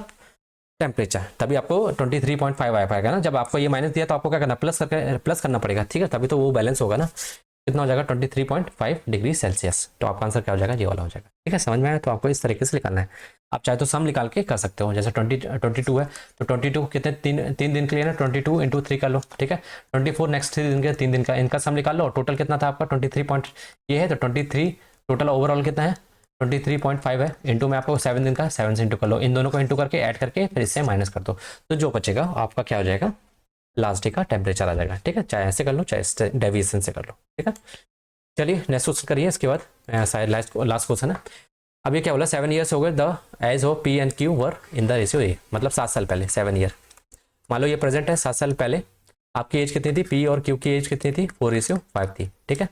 टेम्परेचर। तभी आपको 23.5 आ पाएगा ना, जब आपको ये माइनस दिया तो आपको क्या करना, प्लस करना पड़ेगा, ठीक है, तभी तो वो बैलेंस होगा ना। कितना हो जाएगा 23.5 डिग्री सेल्सियस, तो आपका आंसर क्या हो जाएगा, ये वाला हो जाएगा, ठीक है। समझ में आया, तो आपको इस तरीके से निकालना है। आप चाहे तो सम निकाल के कर सकते हो, जैसे 22 है तो 22 कितने तीन दिन के लिए ना, 22 इंटू 3 कर लो, ठीक है। 24 नेक्स्ट 3 दिन के, 3 दिन का, इनका सम निकाल लो। टोटल कितना था आपका 23 पॉइंट ये है, तो 23 टोटल ओवरऑल कितना है 23.5 है, इंटू में आपको 7 दिन का 7 से इंटू कर लो, इन दोनों को इंटू करके ऐड करके फिर इससे माइनस कर दो, तो जो बचेगा आपका क्या हो जाएगा लास्ट डे का टेम्परेचर आ जाएगा, ठीक है। चाहे ऐसे कर लो चाहे डेविएशन से कर लो, ठीक है। चलिए नेक्स्ट क्वेश्चन करिए, इसके बाद शायद लास्ट क्वेश्चन है। अब ये क्या बोला 7 ईयर्स हो गए the age of P and Q were in the ratio a, मतलब 7 साल पहले 7 ईयर। मान लो ये प्रेजेंट है, 7 साल पहले आपकी एज कितनी थी, पी और क्यू की एज कितनी थी 4:5 थी, ठीक है।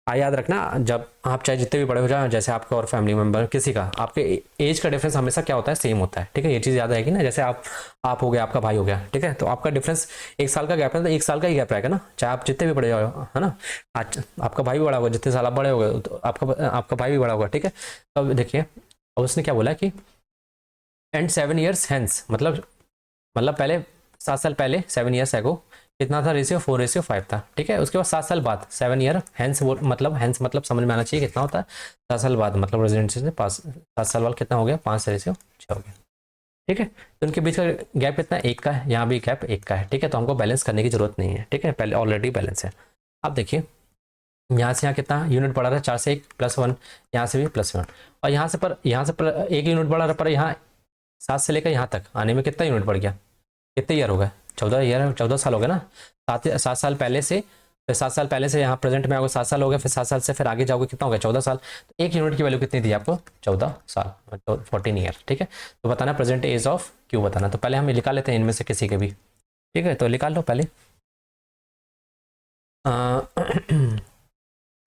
याद रखना, जब आप चाहे जितने भी बड़े हो जाए, जैसे आपका और फैमिली मेंबर किसी का, आपके एज का डिफरेंस हमेशा क्या होता है, सेम होता है, ठीक है। ये चीज़ याद रहेगी ना, जैसे आप हो गया, आपका भाई हो गया, ठीक है, तो आपका डिफरेंस 1 साल का गैप है, तो 1 साल का ही गैप रहेगा ना, चाहे आप जितने भी बड़े हो, है ना। आज आपका भाई भी बड़ा होगा, जितने साल आप बड़े हो गए तो आपका भाई भी बड़ा होगा, ठीक है। तो अब देखिए, अब उसने क्या बोला कि एंड 7 ईयर्स हैंस, मतलब पहले 7 साल पहले 7 ईयर्स एगो कितना था रेशियो 4:5 था, ठीक है। उसके बाद 7 साल बाद 7 ईयर हैंस, वो हैंस मतलब समझ में आना चाहिए कितना होता है 7 साल बाद, मतलब रेजिडेंसी से 7 साल बाद कितना हो गया 5:6 हो गया, ठीक है। तो उनके बीच का गैप कितना 1 का है, यहाँ भी गैप 1 का है, ठीक है। तो हमको बैलेंस करने की जरूरत नहीं है, ठीक है, पहले ऑलरेडी बैलेंस है। अब देखिए यहाँ से यहाँ कितना यूनिट बढ़ा रहा है, 4 से 1 +1, यहाँ से भी +1, और यहाँ से पर 1 यूनिट बढ़ा रहा, पर यहाँ 7 से लेकर यहाँ तक आने में कितना यूनिट बढ़ गया, कितने ईयर हो गए 14 साल हो गए ना। 7 साल पहले से, फिर 7 साल पहले से यहाँ प्रेजेंट में आओगे 7 साल हो गए, फिर 7 साल से फिर आगे जाओगे कितना हो गया 14 साल। तो 1 यूनिट की वैल्यू कितनी थी आपको 14 साल, 14 ईयर, ठीक है। तो बताना प्रेजेंट एज ऑफ क्यू बताना, तो पहले हम निकाल लेते हैं इनमें से किसी के भी, ठीक है। तो निकाल लो पहले,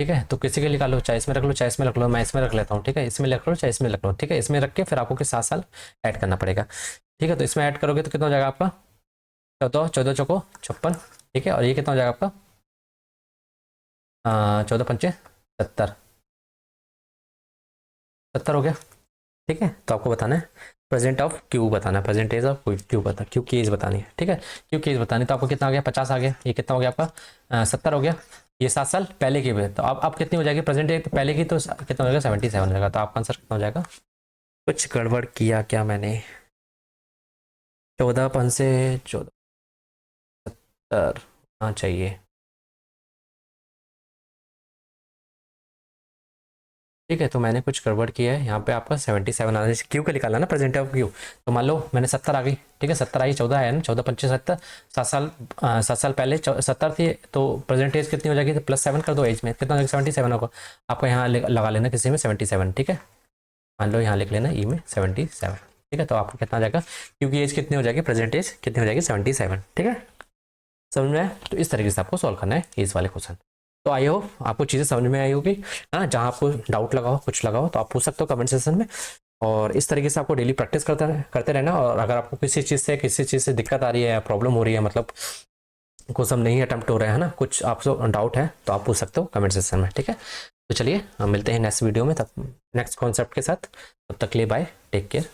ठीक है। तो किसी के निकाल लो, चाहे इसमें रख लो चाहे इसमें रख लो, मैं इसमें रख लेता हूँ, ठीक है। इसमें रख लो चाहे इसमें रख लो, ठीक है। इसमें रख के फिर आपको 7 साल ऐड करना पड़ेगा, ठीक है। तो इसमें ऐड करोगे तो कितना हो जाएगा आपका 14 चौको 56, ठीक है। और ये कितना हो जाएगा आपका 14×5 70 हो गया, ठीक है। तो आपको बताना है प्रेजेंट ऑफ क्यू बताना है, प्रेजेंटेज ऑफ क्यू बता, क्यू की एज बतानी है, ठीक है। क्यू की एज बतानी, तो आपको कितना आ गया 50 आ गया, ये कितना हो गया आपका 70 हो गया, ये 7 साल पहले की भी, तो अब कितनी हो जाएगी प्रेजेंट एज पहले की, तो कितना हो जाएगा 77 हो जाएगा। तो आपका आंसर कितना हो जाएगा, कुछ गड़बड़ किया क्या मैंने, 14×5 से 70 हाँ चाहिए, ठीक है। तो मैंने कुछ गड़बड़ किया है, यहाँ पे आपका 77 आना चाहिए, क्यू का निकाला ना प्रेजेंट ऑफ क्यू। तो मान लो मैंने 70 आ गई, ठीक है, 70 आई, 14 आया ना, 14×5 70, 7 साल पहले 70 थी, तो प्रेजेंट एज कितनी हो जाएगी, तो +7 कर दो एज में, कितना हो जाएगा 77 होगा। आपको यहाँ लगा लेना किसी में 77, ठीक है। मान लो यहाँ लिख लेना ई में 77, ठीक है। तो आपको कितना आ जाएगा, क्यू की एज कितनी हो जाएगी, प्रेजेंट एज कितनी हो जाएगी 77, ठीक है। समझ में आया? तो इस तरीके से आपको सॉल्व करना है इस वाले क्वेश्चन। तो आई होप आपको चीज़ें समझ में आई होगी। हाँ, जहाँ आपको डाउट लगा हो, कुछ लगा हो, तो आप पूछ सकते हो कमेंट सेक्शन में। और इस तरीके से आपको डेली प्रैक्टिस करते रहना। और अगर आपको किसी चीज़ से दिक्कत आ रही है या प्रॉब्लम हो रही है, मतलब क्वेश्चन नहीं अटेम्प्ट हो रहे हैं ना, कुछ आपको डाउट है, तो आप पूछ सकते हो कमेंट सेक्शन में, ठीक है? तो चलिए हम मिलते हैं नेक्स्ट वीडियो में, तब नेक्स्ट कॉन्सेप्ट के साथ। तब तक के लिए बाय, टेक केयर।